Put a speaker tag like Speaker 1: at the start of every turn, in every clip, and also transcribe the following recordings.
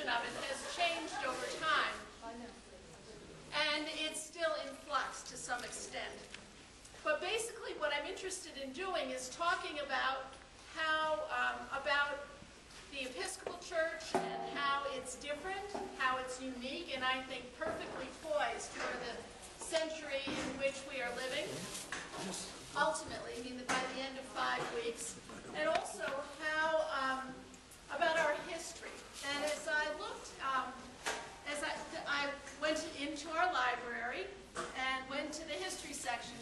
Speaker 1: definition of it has changed over time, and it's still in flux to some extent. But basically what I'm interested in doing is talking about about the Episcopal Church and how it's different, how it's unique, and I think perfectly poised for the century in which we are living, ultimately, I mean by the end of 5 weeks, and also how, about our history. And as I looked, as I went into our library and went to the history section,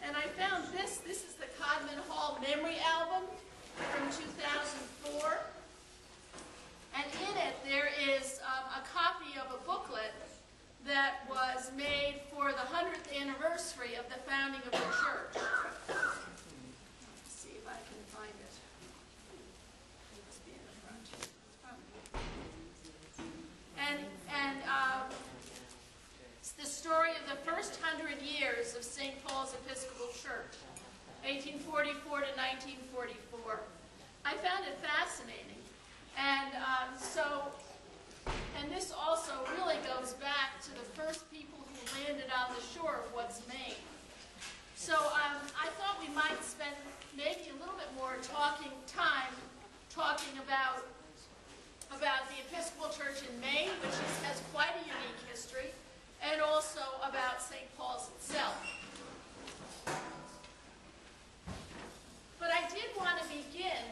Speaker 1: and I found this is the Codman Hall Memory Album from 2004. And in it, there is a copy of a booklet that was made for the 100th anniversary of the founding of the church. Let's see if I can find it. It must be in the front. And it's the story of the first 100 years of St. Paul's Episcopal Church, 1844 to 1944. I found it fascinating. And and this also really goes back to the first people who landed on the shore of what's Maine. So I thought we might spend maybe a little bit more talking about the Episcopal Church in Maine, which has quite a unique history, and also about St. Paul's itself. But I did want to begin.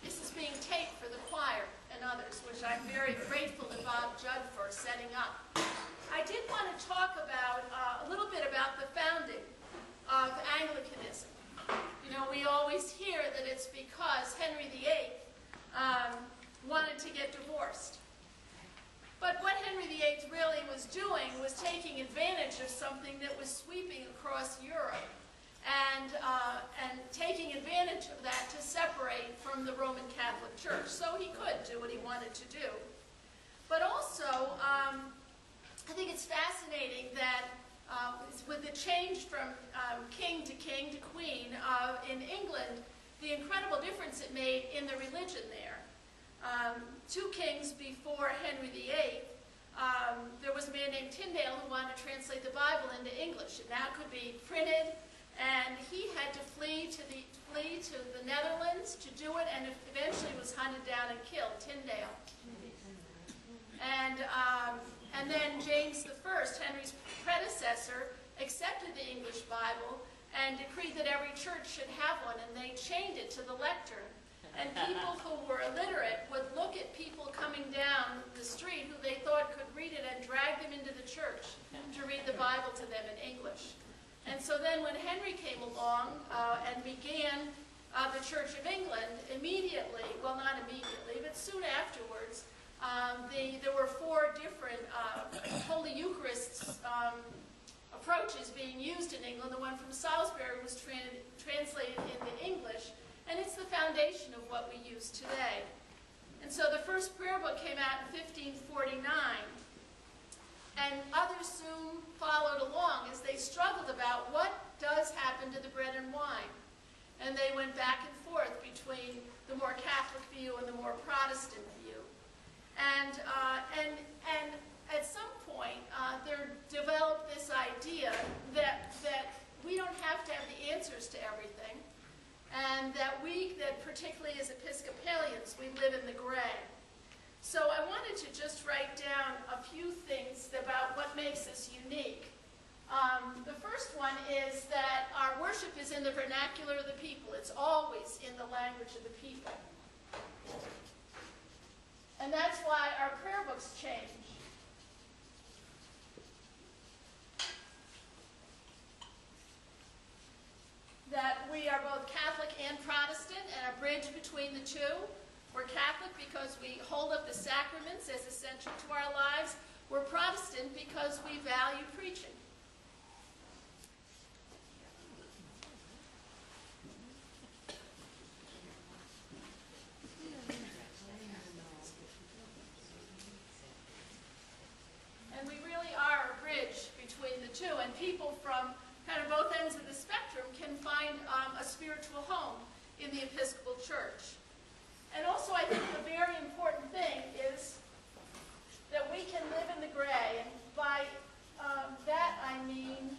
Speaker 1: This is being taped for the choir and others, which I'm very grateful to Bob Judd for setting up. I did want to talk about a little bit about the founding of Anglicanism. You know, we always hear that it's because Henry VIII wanted to get divorced. But what Henry VIII really was doing was taking advantage of something that was sweeping across Europe, and taking advantage of that to separate from the Roman Catholic Church. So he could do what he wanted to do. But also, I think it's fascinating that with the change from king to queen in England, the incredible difference it made in the religion there. 2 kings before Henry VIII, there was a man named Tyndale who wanted to translate the Bible into English, and that could be printed. And he had to flee to the Netherlands to do it, and eventually was hunted down and killed, Tyndale. And then James I, Henry's predecessor, accepted the English Bible and decreed that every church should have one, and they chained it to the lectern. And people who were illiterate would look at people coming down the street who they thought could read it and drag them into the church to read the Bible to them in English. And so then when Henry came along and began the Church of England, immediately, well not immediately, but soon afterwards, there were 4 different Holy Eucharists approaches being used in England. The one from Salisbury was translated into English, and it's the foundation of what we use today. And so the first prayer book came out in 1549. And others soon followed along as they struggled about what does happen to the bread and wine. And they went back and forth between the more Catholic view and the more Protestant view. And at some point, there developed this idea that we don't have to have the answers to everything, and that particularly as Episcopalians, we live in the gray. So I wanted to just write down a few things about what makes us unique. The first one is that our worship is in the vernacular of the people. It's always in the language of the people. And that's why our prayer books change. That we are both Catholic and Protestant, and a bridge between the two. We're Catholic because we hold up the sacraments as essential to our lives. We're Protestant because we value preaching. And we really are a bridge between the two, and people from kind of both ends of the spectrum can find a spiritual home in the Episcopal Church. And also, I think a very important thing is can live in the gray. And by that I mean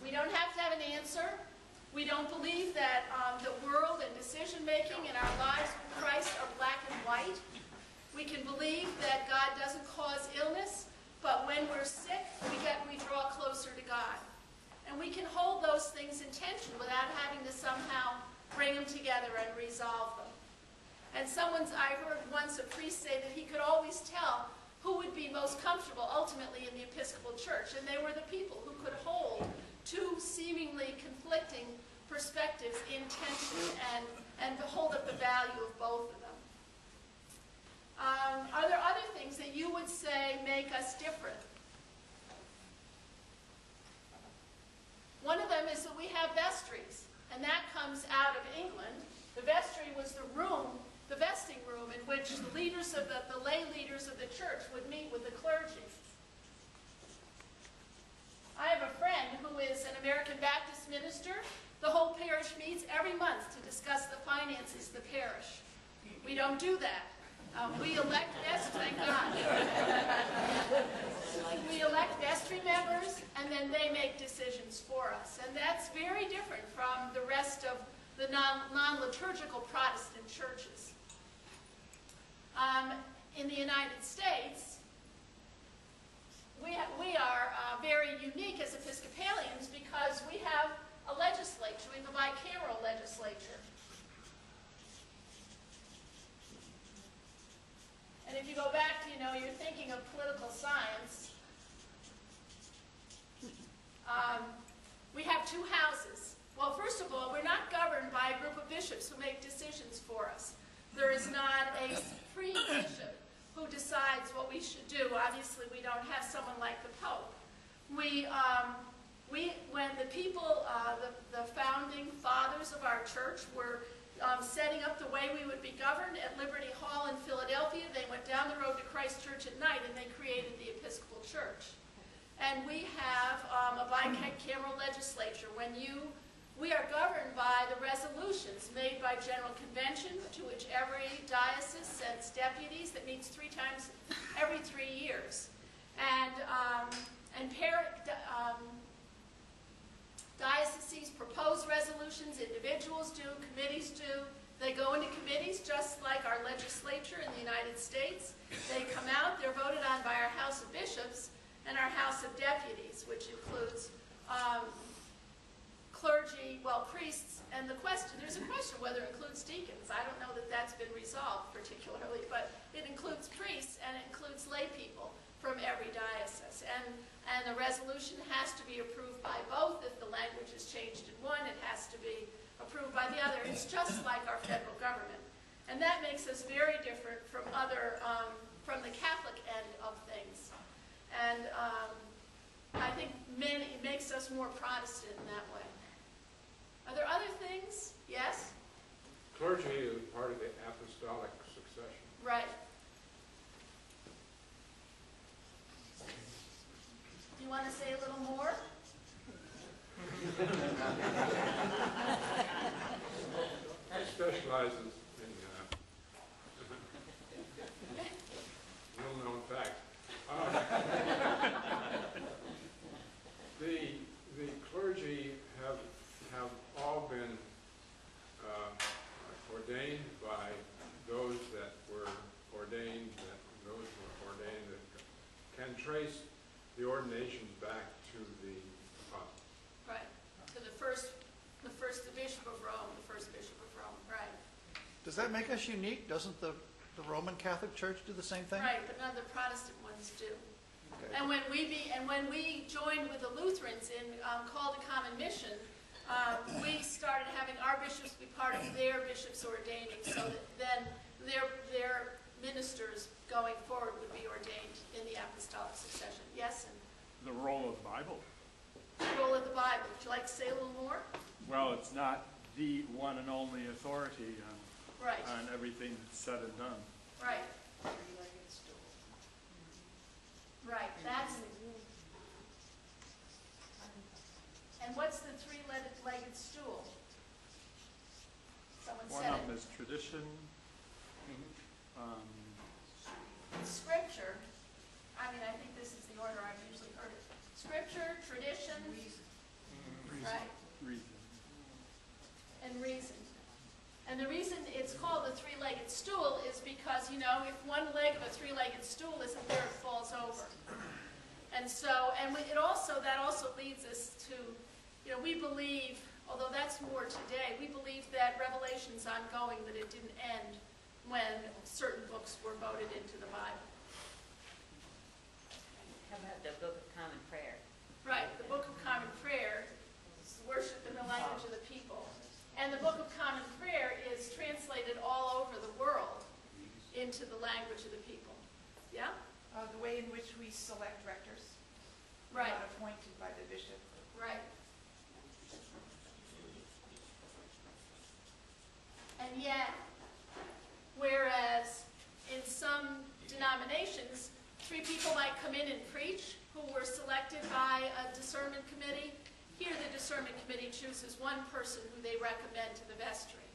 Speaker 1: we don't have to have an answer. We don't believe that the world and decision-making in our lives with Christ are black and white. We can believe that God doesn't cause illness, but when we're sick, we draw closer to God. And we can hold those things in tension without having to somehow bring them together and resolve them. And I heard once a priest say that he could always tell who would be most comfortable ultimately in the Episcopal Church, and they were the people who could hold two seemingly conflicting perspectives in tension and hold up the value of both of them. Are there other things that you would say make us different? One of them is that we have vestries, and that comes out of England. The vestry was the vesting room in which the lay leaders of the church would meet with the clergy. I have a friend who is an American Baptist minister. The whole parish meets every month to discuss the finances of the parish. We don't do that. We elect thank God. We elect vestry members, and then they make decisions for us. And that's very different from the rest of the non-liturgical Protestant churches. In the United States, we are very unique as Episcopalians because we have a legislature. We have a bicameral legislature. And if you go back to, you're thinking of political science, we have two houses. Well, first of all, we're not governed by a group of bishops who make decisions for us. There is not a supreme bishop who decides what we should do. Obviously, we don't have someone like the Pope. When the people, the founding fathers of our church were setting up the way we would be governed at Liberty Hall in Philadelphia, they went down the road to Christ Church at night and they created the Episcopal Church. And we have a bicameral legislature. We are governed by the resolutions made by General Convention, to which every diocese sends deputies that meets 3 times every 3 years. And dioceses propose resolutions, individuals do, committees do. They go into committees just like our legislature in the United States. They come out, they're voted on by our House of Bishops and our House of Deputies, which includes clergy, priests, and there's a question whether it includes deacons. I don't know that that's been resolved particularly, but it includes priests and it includes lay people from every diocese. And the resolution has to be approved by both. If the language is changed in one, it has to be approved by the other. It's just like our federal government. And that makes us very different from from the Catholic end of things. And I think it makes us more Protestant in that way. Are there other things? Yes?
Speaker 2: Clergy is part of the apostolic succession.
Speaker 1: Right. You want to say a little more?
Speaker 2: He specializes in little-known fact. The clergy have all been ordained by those that were ordained, that can trace the ordinations back to the apostles.
Speaker 1: Right. To the first bishop of Rome, right.
Speaker 3: Does that make us unique? Doesn't the Roman Catholic Church do the same thing?
Speaker 1: Right, but none of the Protestant ones do.
Speaker 3: Okay.
Speaker 1: And when we joined with the Lutherans in Call to Common Mission, we started having our bishops be part of their bishops ordaining, so that then their ministers going forward would be ordained in the apostolic succession. Yes?
Speaker 4: The role of the Bible.
Speaker 1: The role of the Bible. Would you like to say a little more?
Speaker 4: Well, it's not the one and only authority
Speaker 1: Right.
Speaker 4: on everything that's said and done.
Speaker 1: Right. Right. And what's the 3-legged stool? Someone
Speaker 4: One
Speaker 1: said
Speaker 4: of
Speaker 1: it.
Speaker 4: them is tradition.
Speaker 1: Scripture. Scripture, tradition, right,
Speaker 4: Reason.
Speaker 1: and reason. And the reason it's called the three-legged stool is because, you know, if one leg of a three-legged stool isn't there, it falls over. And so, that also leads us to, you know, we believe, although that's more today, we believe that Revelation's ongoing, that it didn't end when certain books were voted into the Bible.
Speaker 5: How about the Book of Common Prayer?
Speaker 1: Right, the Book of Common Prayer is worship in the language of the people. And the Book of Common Prayer is translated all over the world into the language of the people. Yeah?
Speaker 6: The way in which we select rectors.
Speaker 1: Right.
Speaker 6: Not appointed by the bishop.
Speaker 1: Right. And yet, whereas in some denominations, 3 people might come in and preach who were selected by a discernment committee, here the discernment committee chooses one person who they recommend to the vestry.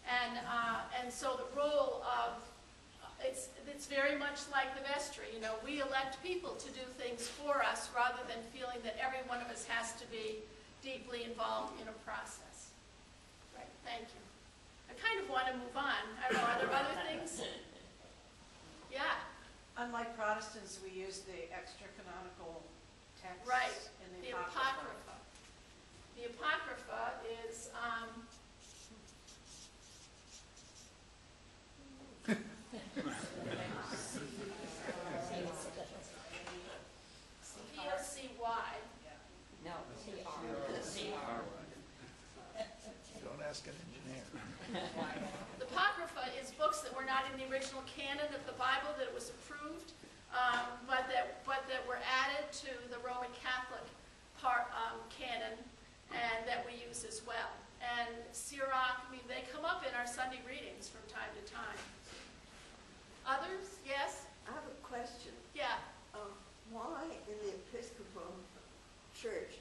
Speaker 1: And so the role of, it's very much like the vestry. You know, we elect people to do things for us rather than feeling that every one of us has to be deeply involved in a process. Right, thank you. I kind of want to move on. I don't know, are there other things? Yeah.
Speaker 6: Unlike Protestants, we use the extra-canonical text
Speaker 1: Right,
Speaker 6: in
Speaker 1: the
Speaker 6: the
Speaker 1: Apocrypha. The Apocrypha is, P-O-C-Y.
Speaker 5: No, C-R.
Speaker 3: Don't ask an engineer.
Speaker 1: The Apocrypha is books that were not in the original canon of the Bible, that was approved, but that were added to the Roman Catholic canon, and that we use as well. And Sirach, I mean, they come up in our Sunday readings from time to time. Others? Yes?
Speaker 7: I have a question.
Speaker 1: Yeah.
Speaker 7: Why in the Episcopal Church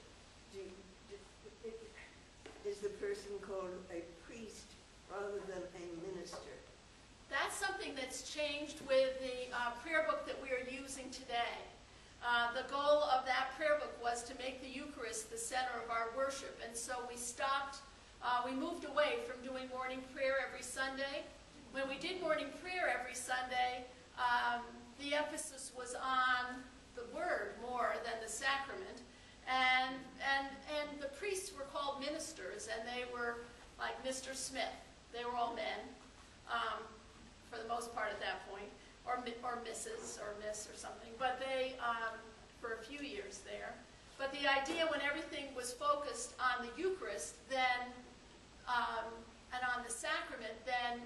Speaker 7: is the person called a priest rather than a minister?
Speaker 1: That's something that's changed with the prayer book that we are using today. The goal of that prayer book was to make the Eucharist the center of our worship, and so we moved away from doing morning prayer every Sunday. When we did morning prayer every Sunday, the emphasis was on the Word more than the sacrament, and the priests were called ministers, and they were like Mr. Smith. They were all men, for the most part at that point, or Mrs. or Miss or something, but they, for a few years there. But the idea when everything was focused on the Eucharist, then, and on the sacrament, then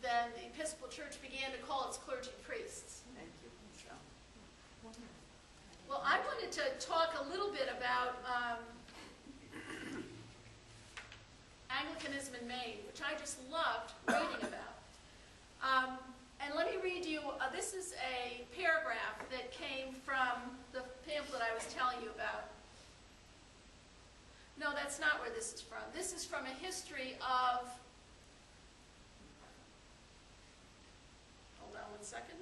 Speaker 1: the Episcopal Church began to call its clergy priests.
Speaker 7: Thank you.
Speaker 1: Well, I wanted to talk a little bit about Anglicanism in Maine, which I just loved reading about. And let me read you, this is a paragraph that came from the pamphlet I was telling you about. No, that's not where this is from. This is from a history of, hold on one second.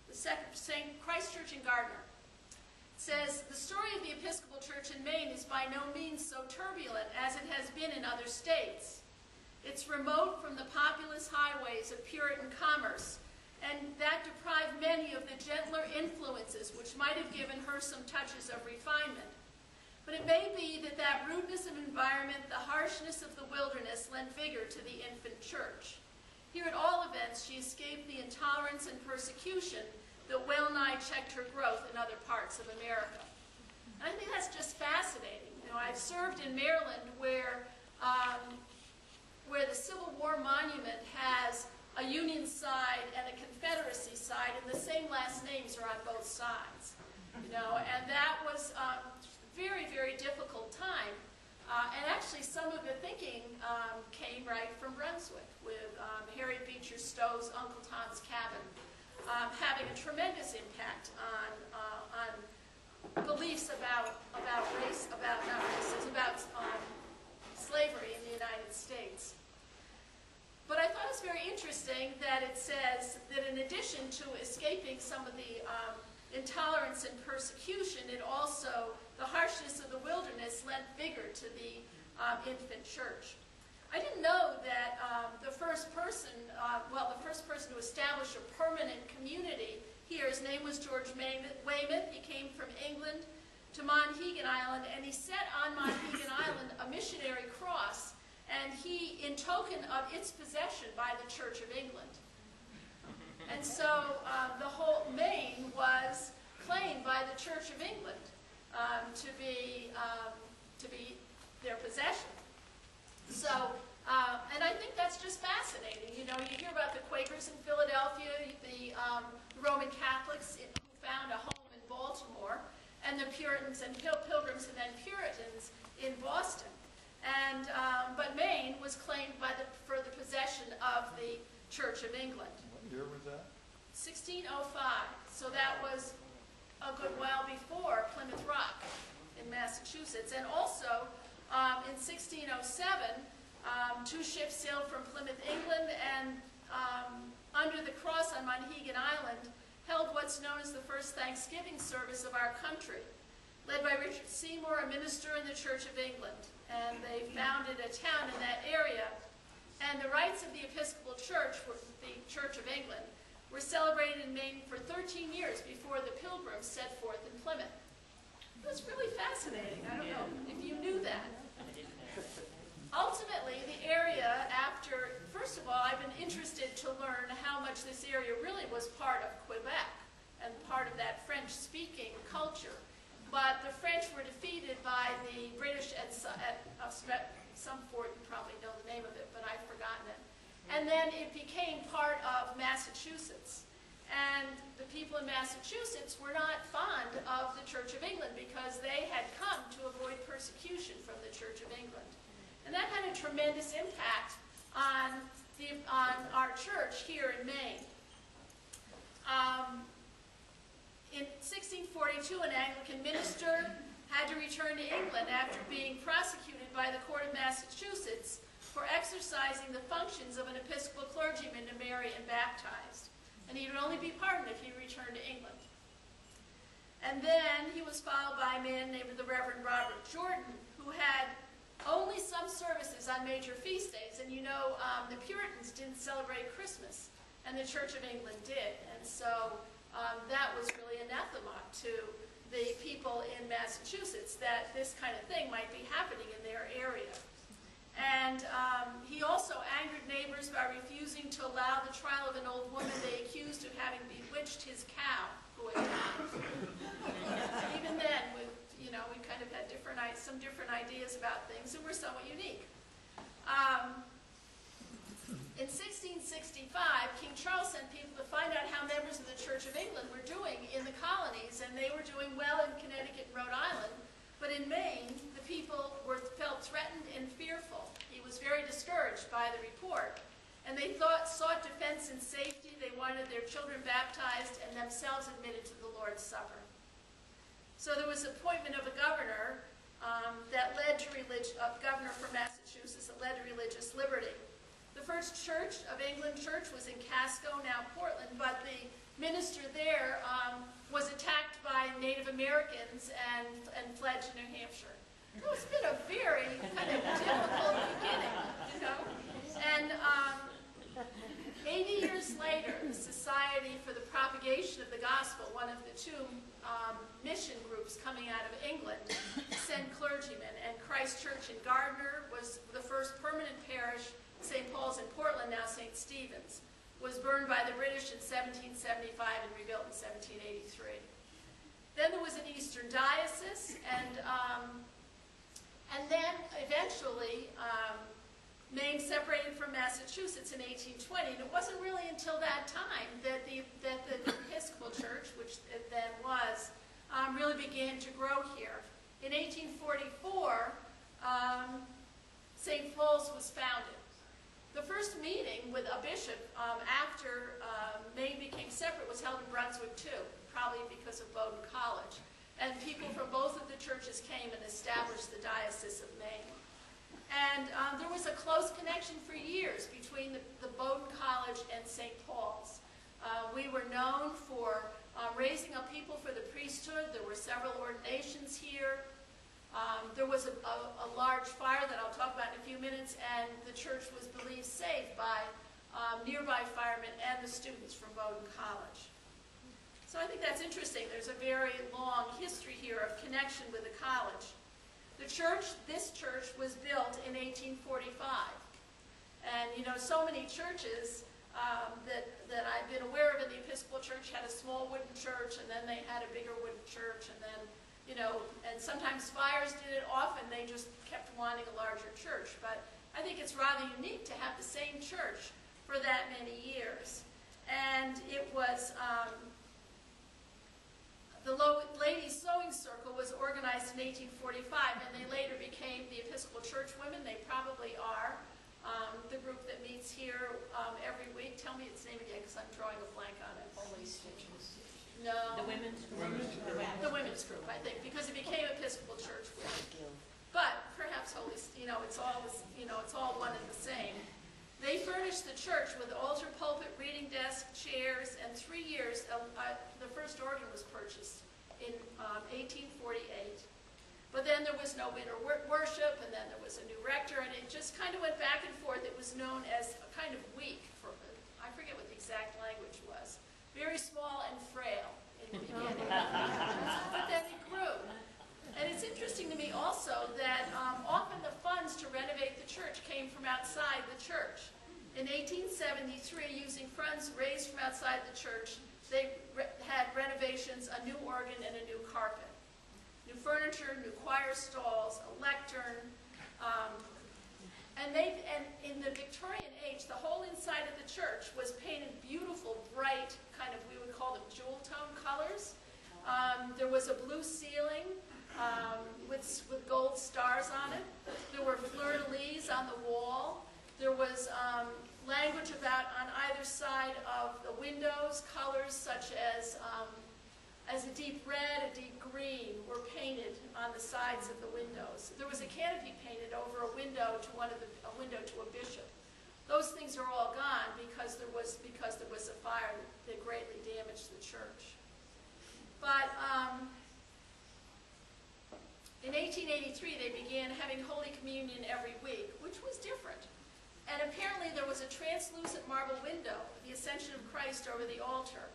Speaker 1: The St. Christ Church in Gardner. It says, the story of the Episcopal Church in Maine is by no means so turbulent as it has been in other states. It's remote from the populous highways of Puritan commerce, and that deprived many of the gentler influences which might have given her some touches of refinement. But it may be that that rudeness of environment, the harshness of the wilderness, lent vigor to the infant church. Here at all events, she escaped the intolerance and persecution that well-nigh checked her growth in other parts of America. And I think that's just fascinating. You know, I've served in Maryland where the Civil War monument has a Union side and a Confederacy side, and the same last names are on both sides. You know, and that was a very, very difficult time. And actually, some of the thinking came right from Brunswick, with Harry Beecher Stowe's Uncle Tom's Cabin having a tremendous impact on beliefs about race, about slavery in the United States. But I thought it was very interesting that it says that in addition to escaping some of the intolerance and persecution, the harshness of the wilderness lent vigor to the infant church. I didn't know that the first person to establish a permanent community here, his name was George Weymouth. He came from England to Monhegan Island, and he set on Monhegan Island a missionary cross, and he, in token of its possession by the Church of England. And so the whole Maine was claimed by the Church of England to be their possession. So, and I think that's just fascinating. You know, you hear about the Quakers in Philadelphia, the Roman Catholics who found a home in Baltimore, and the Puritans and Pilgrims and then Puritans in Boston. And but Maine was claimed for the possession of the Church of England.
Speaker 3: What year was that?
Speaker 1: 1605. So that was a good while before Plymouth Rock in Massachusetts. And also, in 1607, two ships sailed from Plymouth, England, and under the cross on Monhegan Island, held what's known as the first Thanksgiving service of our country, led by Richard Seymour, a minister in the Church of England. And they founded a town in that area. And the rites of the Episcopal Church, the Church of England, were celebrated in Maine for 13 years before the Pilgrims set forth in Plymouth. It was really fascinating. I don't know if you knew that. Ultimately, the area first of all, I've been interested to learn how much this area really was part of Quebec and part of that French-speaking culture. But the French were defeated by the British at some fort, you probably know the name of it, but I've forgotten it. And then it became part of Massachusetts. And the people in Massachusetts were not fond of the Church of England because they had come to avoid persecution from the Church of England. And that had a tremendous impact on our church here in Maine. In 1642, an Anglican minister had to return to England after being prosecuted by the court of Massachusetts for exercising the functions of an Episcopal clergyman to marry and baptize. And he would only be pardoned if he returned to England. And then he was followed by a man named the Reverend Robert Jordan, who had only some services on major feast days. And you know, the Puritans didn't celebrate Christmas, and the Church of England did. And so that was really anathema to the people in Massachusetts that this kind of thing might be happening in their area. And he also angered neighbors by refusing to allow the trial of an old woman they accused of having bewitched his cow, who had died. Even then, we kind of had some different ideas about things, and we're somewhat unique. In 1665, King Charles sent people to find out how members of the Church of England were doing in the colonies, and they were doing well in Connecticut and Rhode Island. But in Maine, the people felt threatened and fearful. He was very discouraged by the report. And they sought defense and safety. They wanted their children baptized and themselves admitted to the Lord's Supper. So there was appointment of a governor governor from Massachusetts that led to religious liberty. The first Church of England church was in Casco, now Portland, but the minister there was attacked by Native Americans and fled to New Hampshire. So it's been a very kind of difficult beginning, you know. And 80 years later, the Society for the Propagation of the Gospel, one of the two mission groups coming out of England, sent clergymen. And Christ Church in Gardner was the first permanent parish. St. Paul's in Portland, now St. Stephen's, was burned by the British in 1775 and rebuilt in 1783. Then there was an Eastern diocese, and then eventually Maine separated from Massachusetts in 1820, and it wasn't really until that time that the Episcopal Church, which it then was, really began to grow here. In 1844, St. Paul's was founded. The first meeting with a bishop after Maine became separate was held in Brunswick too, probably because of Bowdoin College. And people from both of the churches came and established the Diocese of Maine. And there was a close connection for years between the Bowdoin College and St. Paul's. We were known for raising up people were several ordinations here. There was a large fire that I'll talk about in a few minutes, and the church was believed saved by nearby firemen and the students from Bowdoin College. So I think that's interesting. There's a very long history here of connection with the college. The church, this church, was built in 1845. And, you know, so many churches that I've been aware of in the Episcopal Church had a small wooden church, and then they had a bigger wooden church, and then, you know, and sometimes fires did it. Often they just kept wanting a larger church. But I think it's rather unique to have the same church for that many years. And it was, the Ladies' Sewing Circle was organized in 1845, and they later became the Episcopal Church Women. They probably are the group that meets here every week. Tell me its name again, because I'm drawing a blank on it.
Speaker 5: Holy Stitches.
Speaker 1: No.
Speaker 5: The women's group.
Speaker 1: The women's group, I think, because it became Episcopal Church Women. But perhaps Holy, you know, it's all one and the same. They furnished the church with altar, pulpit, reading desk, chairs, and 3 years. The first organ was purchased in 1848. But then there was no winter worship, and then there was a new rector, and it just kind of went back and forth. It was known as a kind of weak, I forget what the exact language was. Very small and frail in the beginning. But then it grew. And it's interesting to me also that often the funds to renovate the church came from outside the church. In 1873, using funds raised from outside the church, they had renovations, a new organ, and a new carpet. New furniture, new choir stalls, a lectern, and in the Victorian age, the whole inside of the church was painted beautiful, bright, kind of, we would call them jewel tone colors. There was a blue ceiling with gold stars on it. There were fleur-de-lis on the wall. There was language about on either side of the windows, colors such as a deep red, a deep green were painted on the sides of the windows. There was a canopy painted over a window to a window to a bishop. Those things are all gone because there was a fire that greatly damaged the church. But in 1883, they began having Holy Communion every week, which was different. And apparently there was a translucent marble window, the Ascension of Christ over the altar.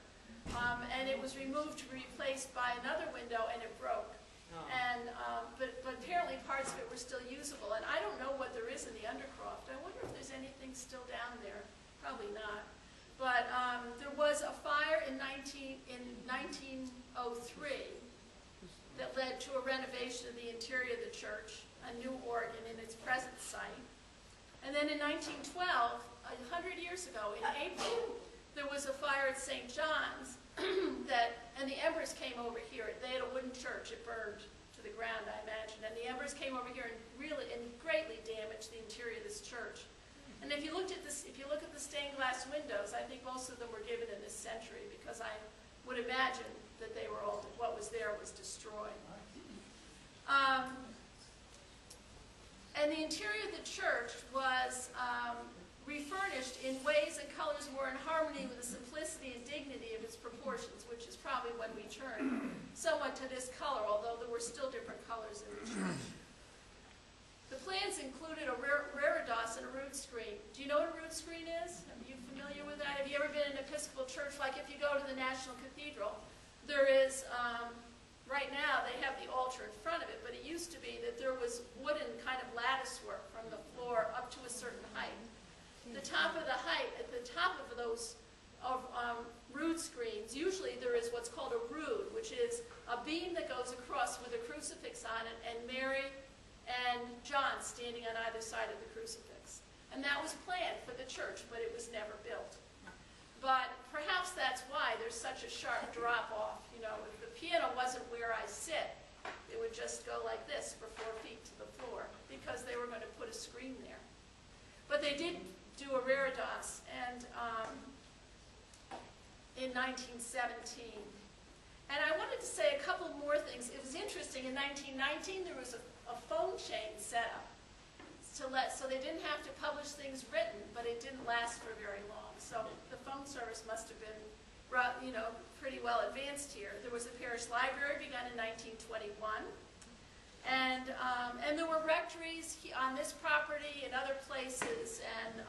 Speaker 1: And it was removed to be replaced by another window, and it broke.
Speaker 5: Oh.
Speaker 1: And but apparently parts of it were still usable. And I don't know what there is in the Undercroft. I wonder if there's anything still down there. Probably not. But there was a fire in 1903 that led to a renovation of the interior of the church, a new organ in its present site. And then in 1912, 100 years ago, in April, there was a fire at St. John's and the embers came over here. They had a wooden church. It burned to the ground, I imagine. And the embers came over here and greatly damaged the interior of this church. And if you look at the stained glass windows, I think most of them were given in this century, because I would imagine that they were all, what was there was destroyed. And the interior of the church was refurnished in ways and colors more in harmony with the simplicity and dignity of its proportions, which is probably when we turned somewhat to this color, although there were still different colors in the church. The plans included a reredos and a rood screen. Do you know what a rood screen is? Are you familiar with that? Have you ever been in an Episcopal church? Like if you go to the National Cathedral, there is, right now they have the altar in front of it, but it used to be that there was wooden kind of lattice work from the floor up to a certain height. At the top of those rood screens, usually there is what's called a rood, which is a beam that goes across with a crucifix on it, and Mary and John standing on either side of the crucifix. And that was planned for the church, but it was never built. But perhaps that's why there's such a sharp drop-off. You know, if the piano wasn't where I sit, it would just go like this for 4 feet to the floor, because they were going to put a screen there. But they did do a reredos, and in 1917. And I wanted to say a couple more things. It was interesting, in 1919 there was a phone chain set up so they didn't have to publish things written, but it didn't last for very long. So the phone service must have been pretty well advanced here. There was a parish library begun in 1921. And there were rectories on this property and other places. And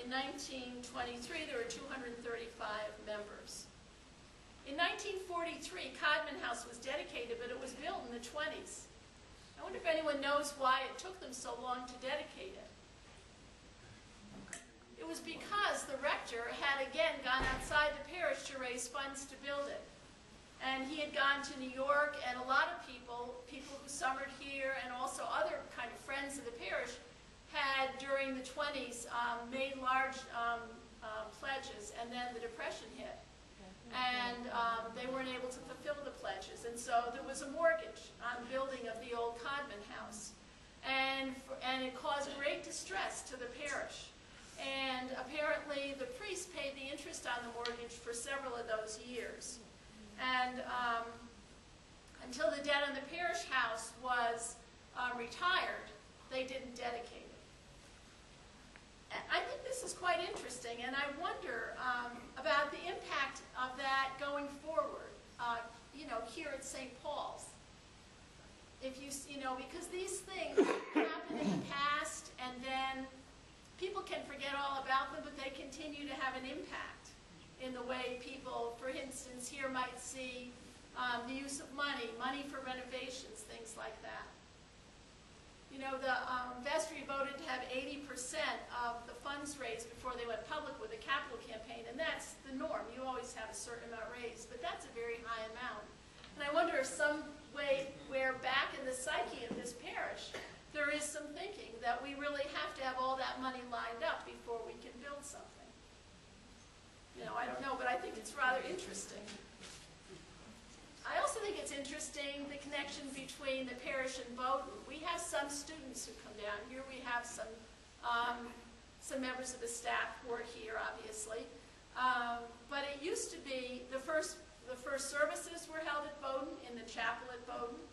Speaker 1: in 1923, there were 235 members. In 1943, Codman House was dedicated, but it was built in the 20s. I wonder if anyone knows why it took them so long to dedicate it. It was because the rector had again gone outside the parish to raise funds to build it. And he had gone to New York, and a lot of people who summered here, and also other kind of friends of the parish, had during the 20s made large pledges, and then the Depression hit. And they weren't able to fulfill the pledges, and so there was a mortgage on the building of the old Codman House. And it caused great distress to the parish. And apparently the priest paid the interest on the mortgage for several of those years. And until the debt on the parish house was retired, they didn't dedicate it. And I think this is quite interesting, and I wonder about the impact of that going forward, here at St. Paul's. If because these things happen in the past, and then people can forget all about them, but they continue to have an impact in the way people, for instance, here might see the use of money for renovations, things like that. The vestry voted to have 80% of the funds raised before they went public with a capital campaign, and that's the norm. You always have a certain amount raised, but that's a very high amount. And I wonder if some way where back in the psyche of this parish, there is some thinking that we really have to have all that money lined up before we can build something. I don't know, but I think it's rather interesting. I also think it's interesting the connection between the parish and Bowdoin. We have some students who come down here. We have some members of the staff who are here, obviously. But it used to be the first services were held at Bowdoin, in the chapel at Bowdoin.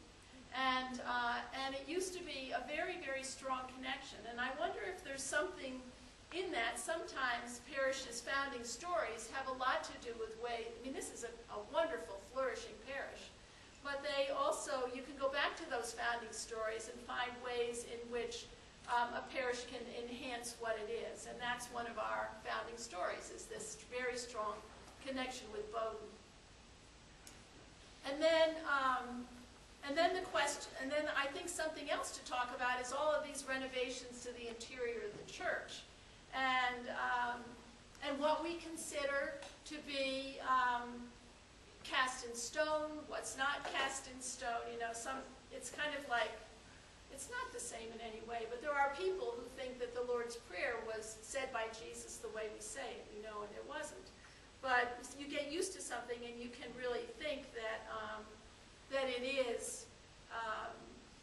Speaker 1: And it used to be a very, very strong connection. And I wonder if there's something in that. Sometimes parishes' founding stories have a lot to do with this is a wonderful, flourishing parish. But they also, you can go back to those founding stories and find ways in which a parish can enhance what it is. And that's one of our founding stories, is this very strong connection with Bowdoin. And then the question, and then I think something else to talk about is all of these renovations to the interior of the church, and what we consider to be cast in stone, what's not cast in stone. It's kind of like, it's not the same in any way, but there are people who think that the Lord's Prayer was said by Jesus the way we say it, and it wasn't. But you get used to something, and you can really think that that it is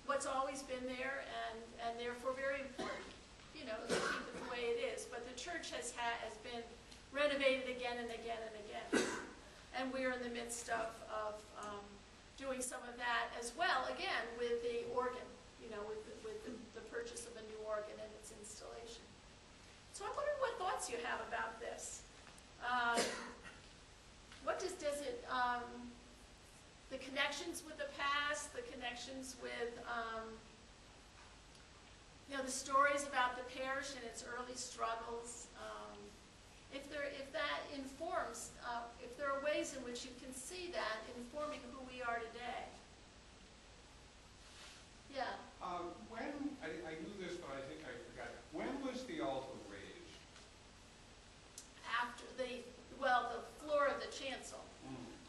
Speaker 1: what's always been there, and therefore very important, to keep it the way it is. But the church has been renovated again and again and again, and we're in the midst of doing some of that as well. Again, with the organ, with the purchase of a new organ and its installation. So I wonder what thoughts you have about this. What does it, the connections with the past, the connections with, the stories about the parish and its early struggles, if that informs, if there are ways in which you can see that informing who we are today. Yeah.
Speaker 2: I knew this, but I think I forgot. When was the altar raised?
Speaker 1: After the floor of the chancel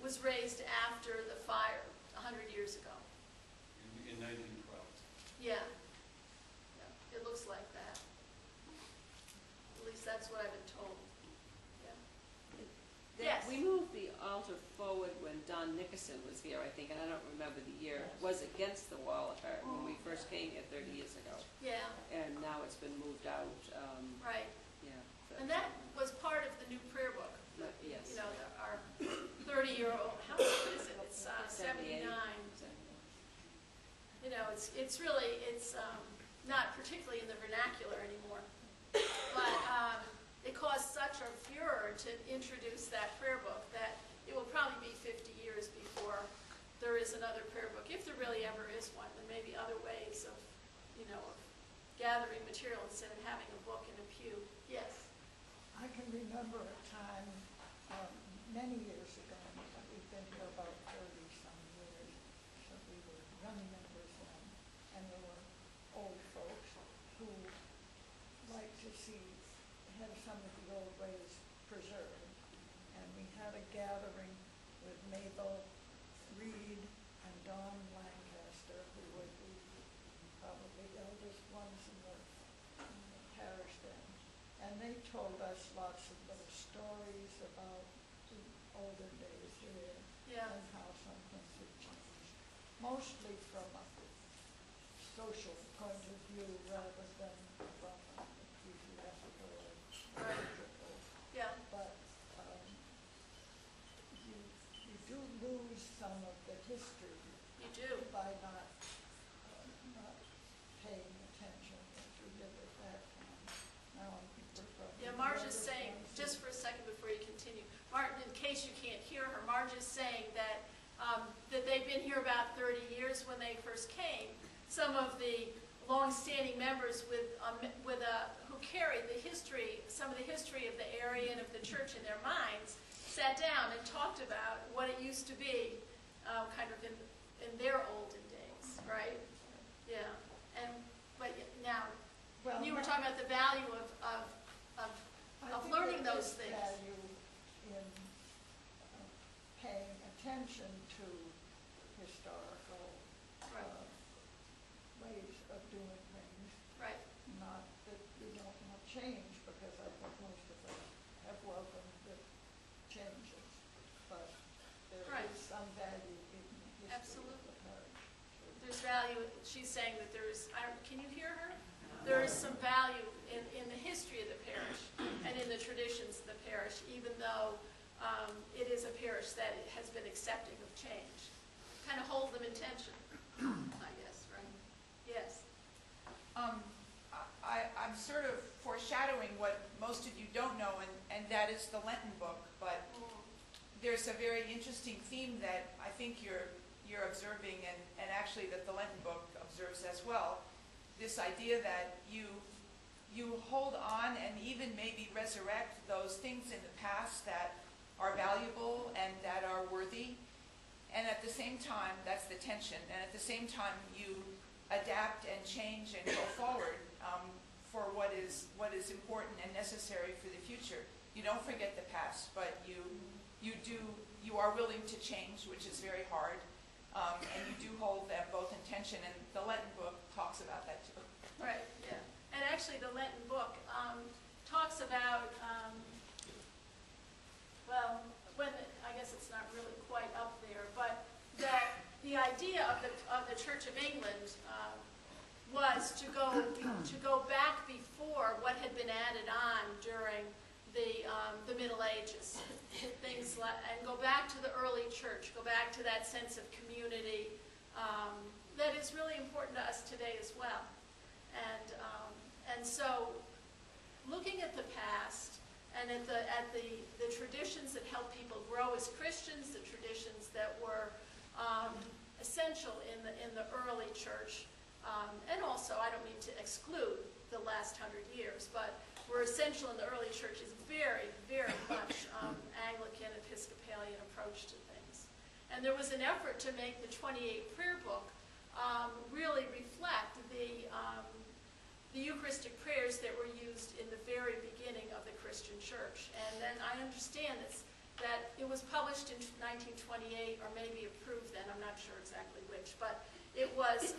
Speaker 1: was raised after the fire 100 years ago.
Speaker 2: In 1912.
Speaker 1: Yeah. It looks like that. At least that's what I've been told. Yeah. Yes.
Speaker 8: We moved the altar forward when Don Nickerson was here, I think, and I don't remember the year. It was against the wall when we first came here 30 years ago.
Speaker 1: Yeah.
Speaker 8: And now it's been moved out.
Speaker 1: Right.
Speaker 8: Yeah.
Speaker 1: And that was part of the new prayer book.
Speaker 8: Yes.
Speaker 1: Our 30-year-old, how old is it? It's 79. It's really, not particularly in the vernacular anymore. But it caused such a furor to introduce that prayer book that it will probably be 50 years before there is another prayer book, if there really ever is one. There may be other ways of, of gathering material instead of having a book in a pew. Yes?
Speaker 9: I can remember a time many years ago, we've been here about 30-some years, so we were young members then, and there were old folks who liked to have some of the old ways preserved. And we had a gathering with Mabel Reed and Dawn Lancaster, who were probably the eldest ones in the parish then. And they told us lots of little stories about the older days here and how some things had changed. Mostly from a social point of view rather than from an ecclesiastical or liturgical.
Speaker 1: Yeah.
Speaker 9: But you do lose some of the history
Speaker 1: You do.
Speaker 9: by not paying attention as you did at that time. Now I'm
Speaker 1: Yeah, Marge is saying, just for a second before you continue, Martin, in case you can't hear her, Marge is saying that that they've been here about 30 years when they first came. Some of the long-standing members who carried the history, some of the history of the area and of the church in their minds, sat down and talked about what it used to be, kind of in their olden days, right? Yeah. But now, you were talking about the value of learning those things.
Speaker 9: I think there's value in paying attention to historical ways of doing things.
Speaker 1: Right.
Speaker 9: Not that we don't want change, because I think most of us have welcomed the changes. But there is some value in the history of the parish.
Speaker 1: There's value. She's saying that can you hear her? There is some value in the history of the parish and in the traditions of the parish, even though it is a parish that has been accepting of change. Kind of hold them in tension, I guess, right? Yes.
Speaker 10: I'm sort of foreshadowing what most of you don't know, and that is the Lenten book. But there's a very interesting theme that I think you're observing, and actually that the Lenten book observes as well. This idea that you hold on and even maybe resurrect those things in the past that are valuable and that are worthy. And at the same time, that's the tension. And at the same time, you adapt and change and go forward for what is important and necessary for the future. You don't forget the past, but you are willing to change, which is very hard. And you do hold them both in tension, and the Lenten book talks about that too.
Speaker 1: Right, yeah. And actually the Lenten book talks about, I guess it's not really quite up there, but that the idea of the Church of England was to go back before what had been added on during the Middle Ages, and go back to the early church, go back to that sense of community that is really important to us today as well. And so, looking at the past and at the traditions that help people grow as Christians, the traditions that were essential in the early church, and also I don't mean to exclude the last 100 years, but were essential in the early church is very, very much Anglican Episcopalian approach to things. And there was an effort to make the 28 prayer book really reflect the Eucharistic prayers that were used in the very beginning of the Christian church. And then I understand that it was published in 1928, or maybe approved then, I'm not sure exactly which, but it was,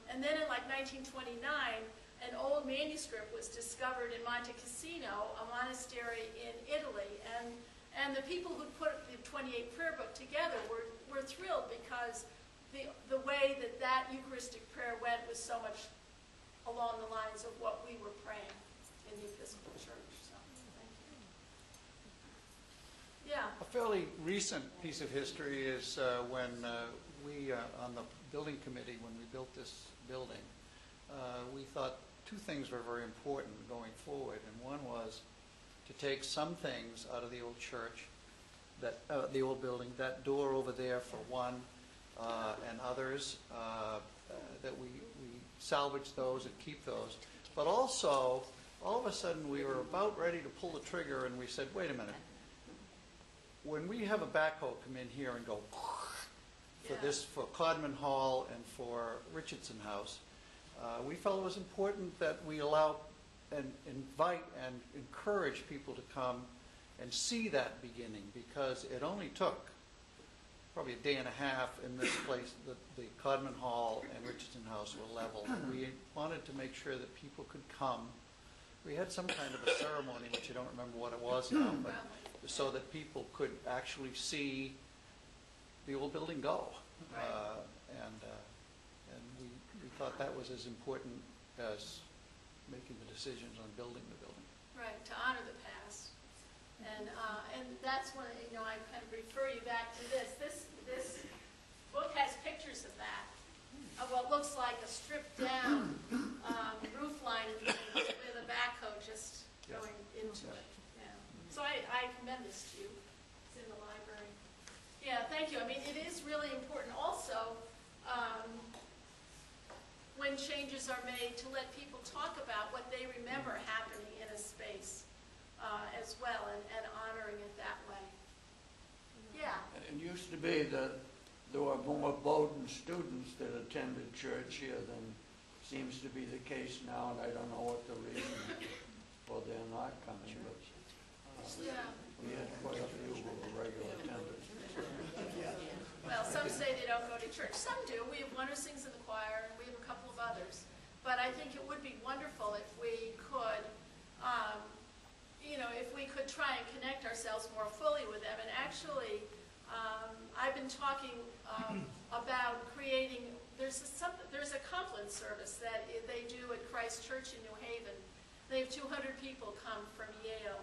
Speaker 1: and then in like 1929, an old manuscript was discovered in Monte Cassino, a monastery in Italy, and the people who put the 28 prayer book together were thrilled because the way that Eucharistic prayer went was so much along the lines of what we were praying in the Episcopal Church. So, thank you. Yeah.
Speaker 3: A fairly recent piece of history is when we, on the building committee, when we built this building, we thought two things were very important going forward. And one was to to take some things out of the old church, that the old building, that door over there for one, and others, that we salvage those and keep those. But also, all of a sudden, we were about ready to pull the trigger, and we said, wait a minute. When we have a backhoe come in here and go for Codman Hall and for Richardson House, we felt it was important that we allow and invite and encourage people to come and see that beginning, because it only took probably a day and a half in this place that the Codman Hall and Richardson House were leveled. We wanted to make sure that people could come. We had some kind of a ceremony, which I don't remember what it was now, but so that people could actually see the old building go. And we thought that was as important as making the decisions on building the building.
Speaker 1: Right, to honor the past. And that's when, I kind of refer you back to this. This book has pictures of that, of what looks like a stripped down roof line with a backhoe just going into it. Yeah. So I commend this to you. It's in the library. Yeah, thank you. I mean, it is really important also when changes are made to let people talk about what they remember happening in a space as well, and honoring it that way. Yeah.
Speaker 11: It used to be that there were more Bowdoin students that attended church here than seems to be the case now, and I don't know what the reason for their not coming, but we had quite a few who were regular attenders.
Speaker 1: Well, some say they don't go to church. Some do. We have one who sings in the choir, and we have a couple of others. But I think it would be wonderful if we could, if we could try and connect ourselves more fully with them. And actually, I've been talking about creating. There's a compline service that they do at Christ Church in New Haven. They have 200 people come from Yale.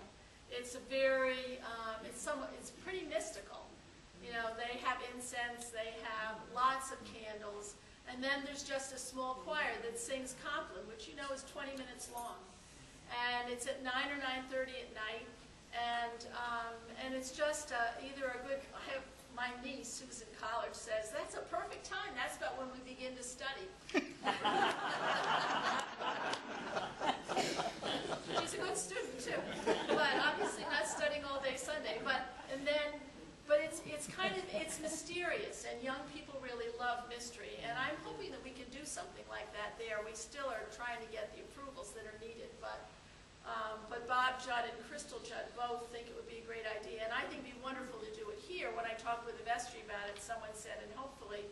Speaker 1: It's a very, it's pretty mystical. They have incense, they have lots of candles, and then there's just a small choir that sings compline, which is 20 minutes long. And it's at 9 or 9:30 at night, and it's just either a good, my niece who's in college says, that's a perfect time, that's about when we begin to study. She's a good student too, but obviously not studying all day Sunday, but it's mysterious, and young people really love mystery, and I'm hoping that we can do something like that there. We still are trying to get the approvals that are needed, but Bob Judd and Crystal Judd both think it would be a great idea, and I think it would be wonderful to do it here. When I talked with the vestry about it, someone said, and hopefully,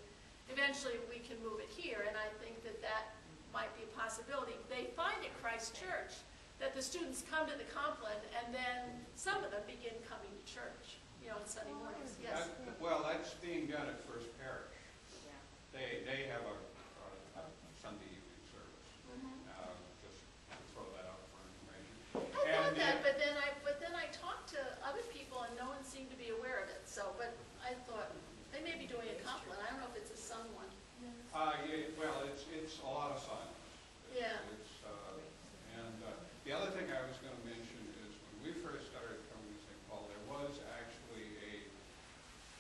Speaker 1: eventually we can move it here, and I think that might be a possibility. They find at Christ Church that the students come to the compline, and then some of them begin coming to church, on Sunday mornings. Yes.
Speaker 2: Well, that's being done at First Parish. They have a Sunday evening service. Just to throw that out for information.
Speaker 1: I thought that, but then I talked to other people, and no one seemed to be aware of it. So, but I thought they may be doing a compline. I don't know if it's a sung one.
Speaker 2: Well, it's a lot of songs.
Speaker 1: Yeah.
Speaker 2: And the other thing I was going to mention is when we first started coming to St. Paul, there was actually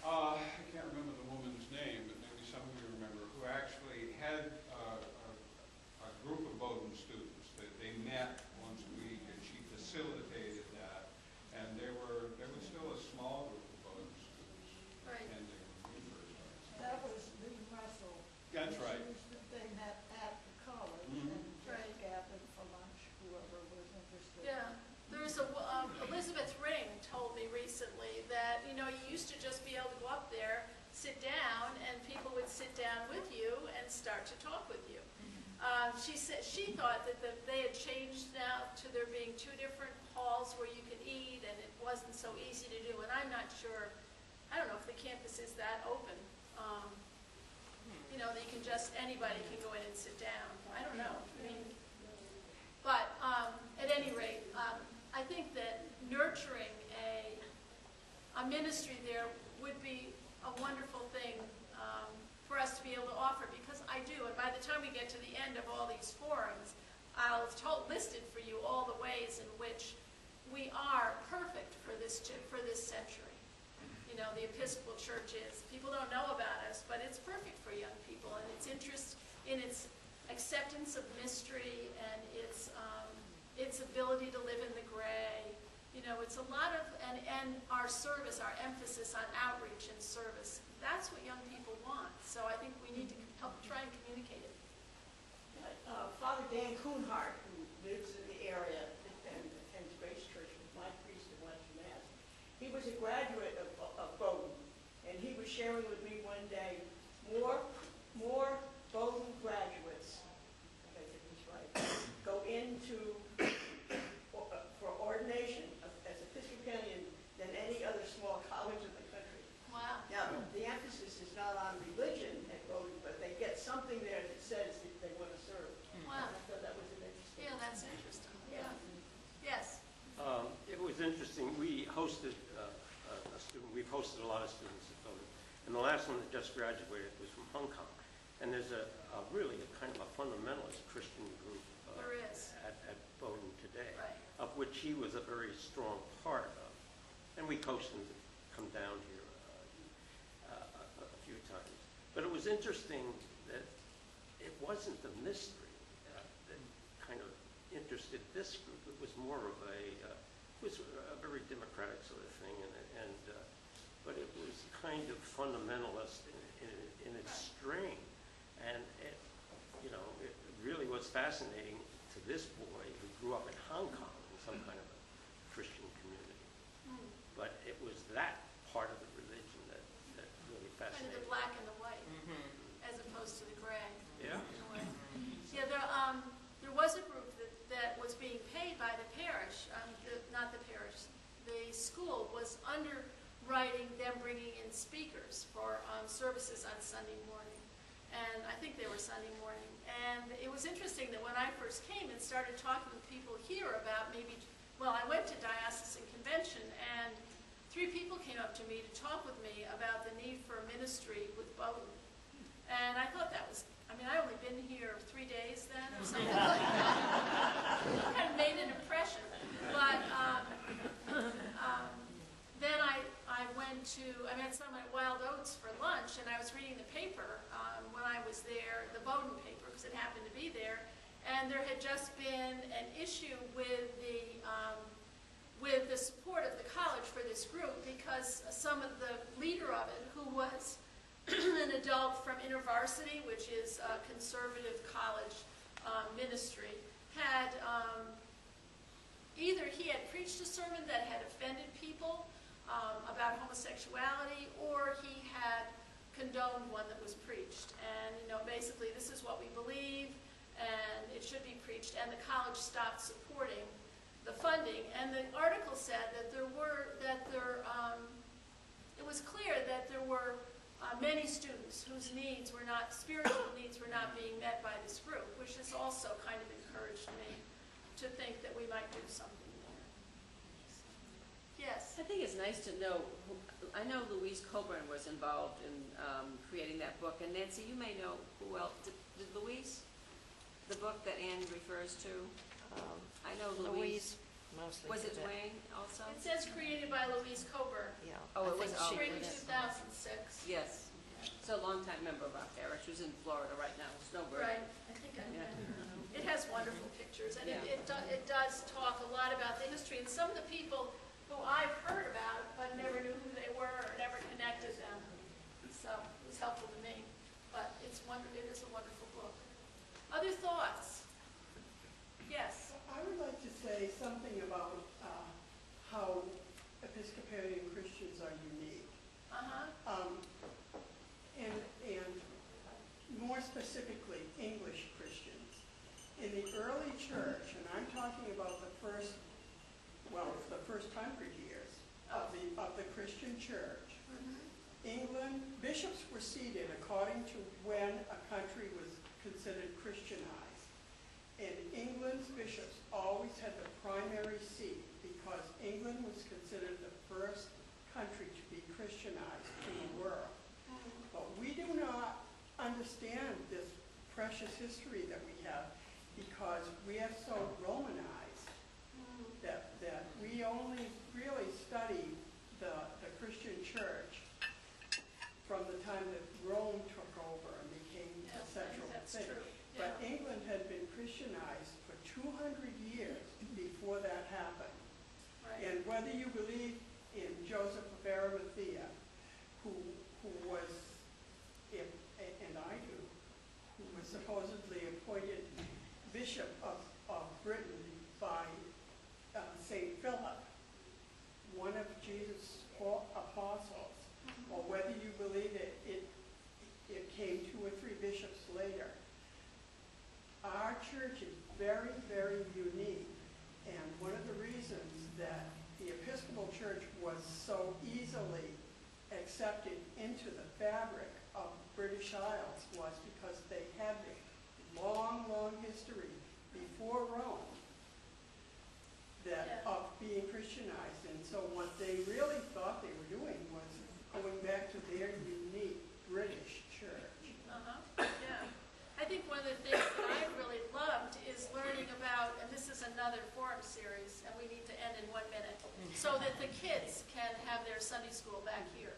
Speaker 2: I can't remember the woman's name, but maybe some of you remember, who actually had a group of Bowdoin students that they met once a week, and she facilitated that. And there was still a small group of Bowdoin students attending when we first started.
Speaker 9: That was Lee Russell.
Speaker 2: That's right.
Speaker 9: They met at the college and just gathered for lunch, whoever was interested.
Speaker 1: Yeah. There's Elizabeth Ring told me recently that, you used to just be able to go up there, sit down, and people would sit down with you and start to talk with you. She said she thought that they had changed now to there being two different halls where you could eat, and it wasn't so easy to do. And I'm not sure, I don't know if the campus is that open. That you can anybody can go in and sit down. I don't know. But at any rate, I think that nurturing a ministry there would be a wonderful thing for us to be able to offer, because I do, and by the time we get to the end of all these forums, I'll have listed for you all the ways in which we are perfect for this century. You know, the Episcopal Church is. People don't know about us, but it's perfect for young people, and its interest in its acceptance of mystery and its ability to live in the gray. You know, it's a lot of, and our service, our emphasis on outreach and service, that's what young people want. So I think we need to help try and communicate it.
Speaker 7: Father Dan Kuhnhart, who lives in the area and attends Grace Church, was my priest in Western Mass. He was a graduate of Bowdoin, and he was sharing with me one day, more Bowdoin graduates, if I get this right, go into for ordination as Episcopalian than any other small college in the country.
Speaker 1: Wow.
Speaker 7: Now, the emphasis is not on religion at Bowdoin, but they get something there that says that they want to serve.
Speaker 1: Wow.
Speaker 7: I thought that was an interesting.
Speaker 1: Yeah, that's interesting. Yeah. Yes.
Speaker 12: It was interesting. We hosted a student. We've hosted a lot of students at Bowdoin, and the last one that just graduated was from Hong Kong. And there's really a kind of a fundamentalist Christian group
Speaker 1: There is.
Speaker 12: at Bowdoin today,
Speaker 1: Right.
Speaker 12: of which he was a very strong part of. And we coached him to come down here a few times. But it was interesting that it wasn't the mystery that kind of interested this group. It was more of it was a very democratic sort of thing, but it was kind of fundamentalist in its strain. And it really was fascinating to this boy who grew up in Hong Kong in some kind of a Christian community. But it was that part of the religion that really
Speaker 1: Kind of
Speaker 12: fascinated
Speaker 1: the black and the white, as opposed to the gray.
Speaker 12: Yeah.
Speaker 1: In a way. Yeah, there was a group that was being paid by the parish, not the parish, the school was underwriting them bringing in speakers for services on Sunday morning. And I think they were Sunday morning. And it was interesting that when I first came and started talking with people here about I went to diocesan convention, and 3 people came up to me to talk with me about the need for ministry with Bowdoin. And I thought that was, I only been here 3 days then or something like that. It kind of made an impression. But then I went to, I met some at Wild Oats for lunch, and I was reading the paper when I was there, the Bowdoin paper, because it happened to be there. And there had just been an issue with the support of the college for this group, because some of the leader of it, who was an adult from InterVarsity, which is a conservative college ministry, had either he had preached a sermon that had offended people about homosexuality, or he had condoned one that was preached. And basically, this is what we believe, and it should be preached. And the college stopped supporting the funding. And the article said that it was clear that there were many students whose spiritual needs were not being met by this group, which has also kind of encouraged me to think that we might do something there. Yes?
Speaker 8: I think it's nice to know, I know Louise Coburn was involved in creating that book, and Nancy, you may know who else. Did Louise? The book that Anne refers to? I know Louise.
Speaker 5: Mostly.
Speaker 8: Was it Wayne also?
Speaker 1: It says created by Louise Coburn.
Speaker 5: Yeah.
Speaker 8: Oh, it was
Speaker 1: Spring 2006.
Speaker 8: Yes. It's a longtime member of our parish who's in Florida right now, Snowbird.
Speaker 1: Right. I think I
Speaker 8: Yeah.
Speaker 1: It has wonderful pictures, and
Speaker 8: Yeah.
Speaker 1: it does talk a lot about the history. And some of the people who I've heard about but never knew who they were or never connected them. So it was helpful to me. But it is a wonderful book. Other thoughts? Yes.
Speaker 13: I would like to say something about how Episcopalian Christians are unique. And more specifically, English Christians. In the early church, and I'm talking about the first 100 years of the Christian church, England, bishops were seated according to when a country was considered Christianized. And England's bishops always had the primary seat because England was considered the first country to be Christianized in the world. But we do not understand this precious history that we have because we are so Romanized that we we only really study the Christian church from the time that Rome took over and became the central
Speaker 1: that's
Speaker 13: thing.
Speaker 1: true.
Speaker 13: But
Speaker 1: Yeah.
Speaker 13: England had been Christianized for 200 years before that happened.
Speaker 1: Right.
Speaker 13: And whether you believe in Joseph of Arimathea, who was, and I do, who was supposedly appointed bishop of Britain by St. Philip, one of Jesus' apostles, or whether you believe it came 2 or 3 bishops later. Our church is very, very unique, and one of the reasons that the Episcopal Church was so easily accepted into the fabric of British Isles was because they had a long, long history before Rome of being Christianized. And so what they really thought they were doing was going back to their unique British church.
Speaker 1: Yeah. I think one of the things that I've really loved is learning about, and this is another forum series, and we need to end in 1 minute, so that the kids can have their Sunday school back here.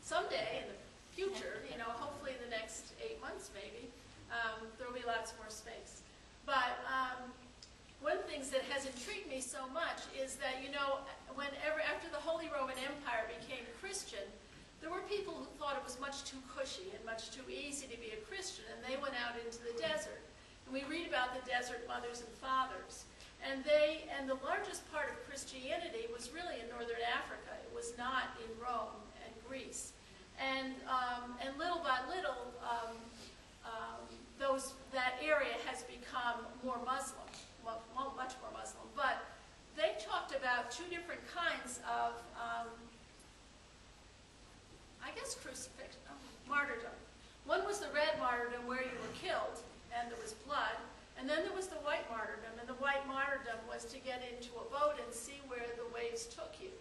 Speaker 1: Someday in the future, hopefully in the next 8 months maybe, there will be lots more space. But one of the things that has intrigued me so much is that, after the Holy Roman Empire became Christian, there were people who thought it was much too cushy and much too easy to be a Christian, and they went out into the desert. And we read about the desert mothers and fathers. And the largest part of Christianity was really in northern Africa. It was not in Rome and Greece. And little by little, that area has become more Muslim, much more Muslim. But they talked about 2 different kinds of crucifixion, martyrdom. One was the red martyrdom where you were killed and there was blood, and then there was the white martyrdom, and the white martyrdom was to get into a boat and see where the waves took you.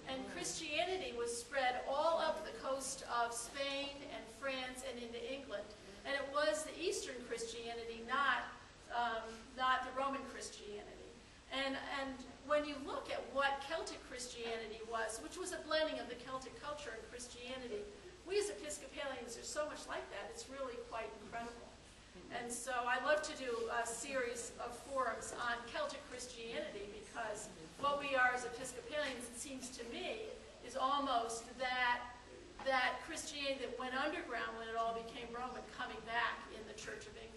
Speaker 1: And Christianity was spread all up the coast of Spain and France and into England, and it was the Eastern Christianity, not the Roman Christianity. And when you look at what Celtic Christianity was, which was a blending of the Celtic culture and Christianity, we as Episcopalians are so much like that. It's really quite incredible. And so I love to do a series of forums on Celtic Christianity, because what we are as Episcopalians, it seems to me, is almost that Christianity that went underground when it all became Roman coming back in the Church of England.